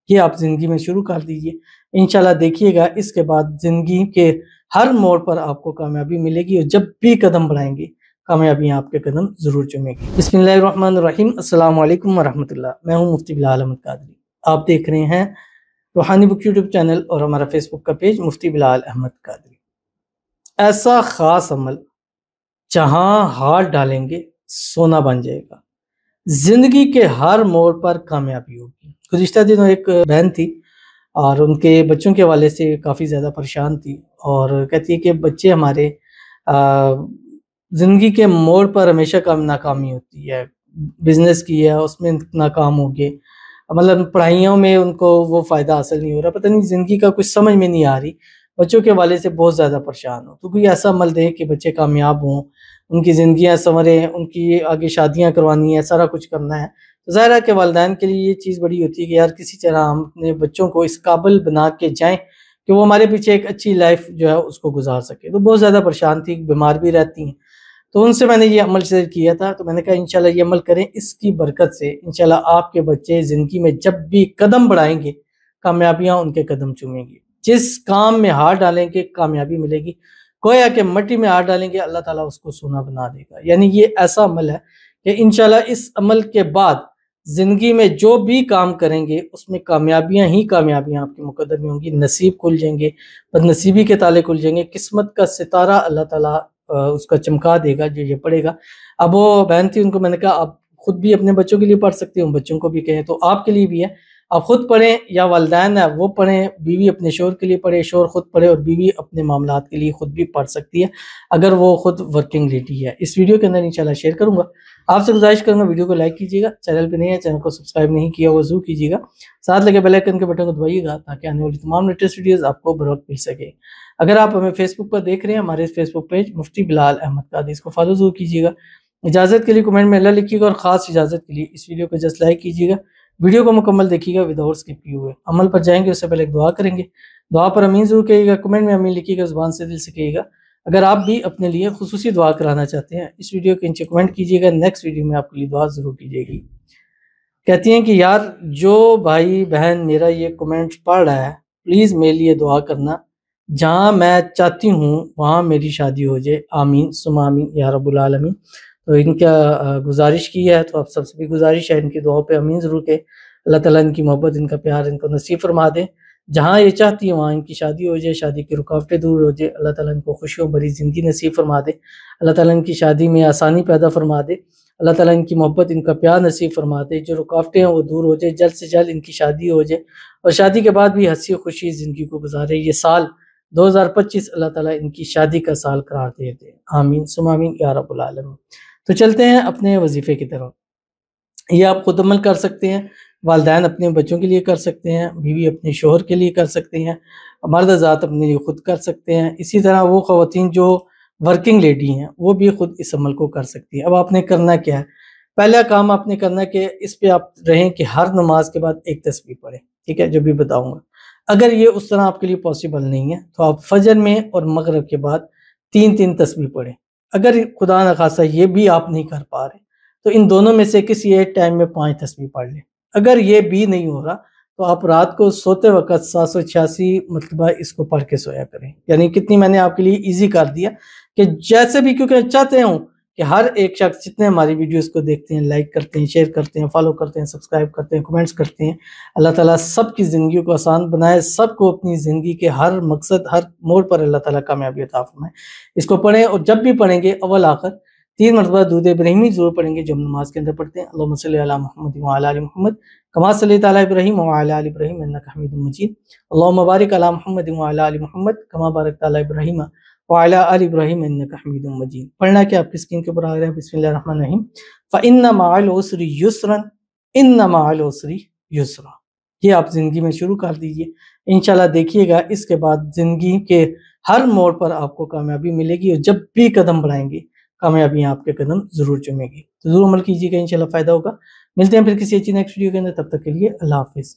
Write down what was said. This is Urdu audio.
یہ آپ زندگی میں شروع کر دیجئے، انشاءاللہ دیکھیے گا اس کے بعد زندگی کے ہر موڑ پر آپ کو کامیابی ملے گی، اور جب بھی قدم بڑھائیں گے کامیابیاں آپ کے قدم ضرور چومیں گی۔ بسم اللہ الرحمن الرحیم، السلام علیکم ورحمۃ اللہ۔ میں ہوں مفتی بلال احمد قادری، آپ دیکھ رہے ہیں روحانی بک یوٹیوب چینل اور ہمارا فیس بک کا پیج مفتی بلال احمد قادری۔ ایسا خاص عمل جہاں ہاتھ ڈالیں گے سونا بن جائے گا، زندگی کے ہر موڑ پر کامیابی ہوگی۔ گزشتہ دنوں ایک بہن تھی اور ان کے بچوں کے حوالے سے کافی زیادہ پریشان تھی، اور کہتی ہے کہ بچے ہمارے زندگی کے موڑ پر ہمیشہ ناکامی ہوتی ہے، بزنس کی ہے اس میں ناکام ہو گئے، مطلب پڑھائیوں میں ان کو وہ فائدہ حاصل نہیں ہو رہا، پتہ نہیں زندگی کا کچھ سمجھ میں نہیں آ رہی، بچوں کے حوالے سے بہت زیادہ پریشان ہو۔ تو کوئی ایسا عمل دیں کہ بچے کامیاب ہوں، ان کی زندگیاں سنوریں، ان کی آگے شادیاں کروانی ہے، سارا کچھ کرنا ہے۔ تو ظاہر ہے کہ والدین کے لیے یہ چیز بڑی ہوتی ہے کہ یار کسی طرح ہم اپنے بچوں کو اس قابل بنا کے جائیں کہ وہ ہمارے پیچھے ایک اچھی لائف جو ہے اس کو گزار سکے۔ تو بہت زیادہ پریشان تھی، بیمار بھی رہتی ہیں، تو ان سے میں نے یہ عمل شیئر کیا تھا، تو میں نے کہا انشاءاللہ یہ عمل کریں، اس کی برکت سے انشاءاللہ آپ کے بچے زندگی میں جب بھی قدم بڑھائیں گے کامیابیاں ان کے قدم چومیں گی۔ جس کام میں ہاتھ ڈالیں گے کامیابی ملے گی، گویا کہ مٹی میں ہاتھ ڈالیں گے اللہ تعالیٰ اس کو سونا بنا دے گا۔ یعنی یہ ایسا عمل ہے کہ انشاءاللہ اس عمل کے بعد زندگی میں جو بھی کام کریں گے اس میں کامیابیاں ہی کامیابیاں آپ کے مقدر میں ہوں گی، نصیب کھل جائیں گے، بد نصیبی کے تالے کھل جائیں گے، قسمت کا ستارہ اللہ تعالیٰ اس کا چمکا دے گا جو یہ پڑھے گا۔ اب وہ بہن تھی، ان کو میں نے کہا آپ خود بھی اپنے بچوں کے لیے پڑھ سکتے ہوں، بچوں کو بھی کہیں، تو آپ کے لیے بھی ہے، آپ خود پڑھیں یا والدین ہے وہ پڑھیں، بیوی اپنے شوہر کے لیے پڑھے، شوہر خود پڑھے، اور بیوی اپنے معاملات کے لیے خود بھی پڑھ سکتی ہے اگر وہ خود ورکنگ لیڈی ہے۔ اس ویڈیو کے اندر انشاءاللہ شیئر کروں گا، آپ سے گزارش کروں گا ویڈیو کو لائک کیجیے گا، چینل پہ نہیں ہے چینل کو سبسکرائب نہیں کیا وہ ضرور کیجیے گا، ساتھ لگے بیل آئیکن کے بٹن کو دبائیے گا تاکہ آنے والی تمام لیٹسٹ ویڈیوز آپ کو بروقت مل سکے۔ اگر آپ ہمیں فیس بک پر دیکھ رہے ہیں، ہمارے فیس بک پیج مفتی بلال احمد قادری، اس کو فالو ضرور کیجیے گا۔ اجازت کے لیے کمنٹ میں اللہ لکھیے گا، اور خاص اجازت کے لیے اس ویڈیو کو جسٹ لائک کیجیے گا، ویڈیو کو مکمل دیکھیے گا وداؤٹ اسکپ کیے ہوئے۔ عمل پر جائیں گے اس سے پہلے ایک دعا کریں گے، دعا پر امین ضرور کہیے گا، کمنٹ میں امین لکھیے گا، زبان سے دل سے کہیے گا۔ اگر آپ بھی اپنے لیے خصوصی دعا کرانا چاہتے ہیں اس ویڈیو کے نیچے کمنٹ کیجیے گا، نیکسٹ ویڈیو میں آپ کے لیے دعا ضرور کی جائے گی۔ کہتی ہیں کہ یار جو بھائی بہن میرا یہ کمنٹ پڑھ رہا ہے پلیز میرے لیے دعا کرنا، جہاں میں چاہتی ہوں وہاں میری شادی ہو جائے، آمین ثم آمین یا رب العالمین۔ تو ان کا گزارش کی ہے، تو آپ سب سے بھی گزارش ہے ان کی دعاؤں پہ امین ضرور کہ اللہ تعالیٰ ان کی محبت، ان کا پیار ان کو نصیب فرما دے، جہاں یہ چاہتی ہیں وہاں ان کی شادی ہو جائے، شادی کی رکاوٹیں دور ہو جائے، اللہ تعالیٰ ان کو خوشیوں بھری زندگی نصیب فرما دے، اللہ تعالیٰ ان کی شادی میں آسانی پیدا فرما دے، اللہ تعالیٰ ان کی محبت ان کا پیار نصیب فرما دے، جو رکاوٹیں ہیں وہ دور ہو جائے، جلد سے جلد ان کی شادی ہو جائے، اور شادی کے بعد بھی ہنسی خوشی زندگی کو گزارے۔ یہ سال 2025 اللہ تعالیٰ ان کی شادی کا سال قرار دے دے، آمین ثم آمین یا رب العالمین۔ تو چلتے ہیں اپنے وظیفے کی طرف۔ یہ آپ خود عمل کر سکتے ہیں، والدین اپنے بچوں کے لیے کر سکتے ہیں، بیوی اپنے شوہر کے لیے کر سکتے ہیں، مرد حضرات اپنے لیے خود کر سکتے ہیں، اسی طرح وہ خواتین جو ورکنگ لیڈی ہیں وہ بھی خود اس عمل کو کر سکتی ہیں۔ اب آپ نے کرنا کیا ہے؟ پہلا کام آپ نے کرنا کہ اس پہ آپ رہیں کہ ہر نماز کے بعد ایک تسبیح پڑھیں، ٹھیک ہے، جو بھی بتاؤں گا۔ اگر یہ اس طرح آپ کے لیے پاسبل نہیں ہے تو آپ فجر میں اور مغرب کے بعد 3 تسبیح پڑھیں۔ اگر خدا نخواستہ یہ بھی آپ نہیں کر پا رہے تو ان دونوں میں سے کسی ایک ٹائم میں 5 تسبیح پڑھ لیں۔ اگر یہ بھی نہیں ہو رہا تو آپ رات کو سوتے وقت 786 مرتبہ اس کو پڑھ کے سویا کریں۔ یعنی کتنی میں نے آپ کے لیے ایزی کر دیا کہ جیسے بھی، کیونکہ چاہتے ہوں کہ ہر ایک شخص جتنے ہماری ویڈیوز کو دیکھتے ہیں، لائک کرتے ہیں، شیئر کرتے ہیں، فالو کرتے ہیں، سبسکرائب کرتے ہیں، کمنٹس کرتے ہیں، اللہ تعالیٰ سب کی زندگی کو آسان بنائے، سب کو اپنی زندگی کے ہر مقصد، ہر موڑ پر اللہ تعالیٰ کامیابی عطا فرمائے۔ اس کو پڑھیں، اور جب بھی پڑھیں گے اول آخر 3 مرتبہ درود ابراہیمی ضرور پڑھیں گے جو ہم نماز کے اندر پڑھتے ہیں۔ اللہم صلی علی محمد وعلی آل محمد کما صلیت علی ابراہیم وعلی آل ابراہیم انک حمید مجید، اللہم بارک علی محمد وعلی آل محمد کما بارکت علی ابراہیم وعلی آل ابراہیم انک حمید مجید۔ پڑھنا کہ آپ کی اسکرین کے اوپر آ رہا ہے، بسم اللہ الرحمن الرحیم، فإن مع العسر یسرا ان مع العسر یسرا۔ یہ آپ زندگی میں شروع کر دیجئے، انشاءاللہ دیکھیے گا اس کے بعد زندگی کے ہر موڑ پر آپ کو کامیابی ملے گی، اور جب بھی قدم بڑھائیں گے کامیابیاں آپ کے قدم ضرور چومیں گی۔ تو ضرور عمل کیجیے گا، انشاءاللہ فائدہ ہوگا۔ ملتے ہیں پھر کسی اچھی نیکسٹ ویڈیو کے اندر، تب تک کے لیے اللہ حافظ۔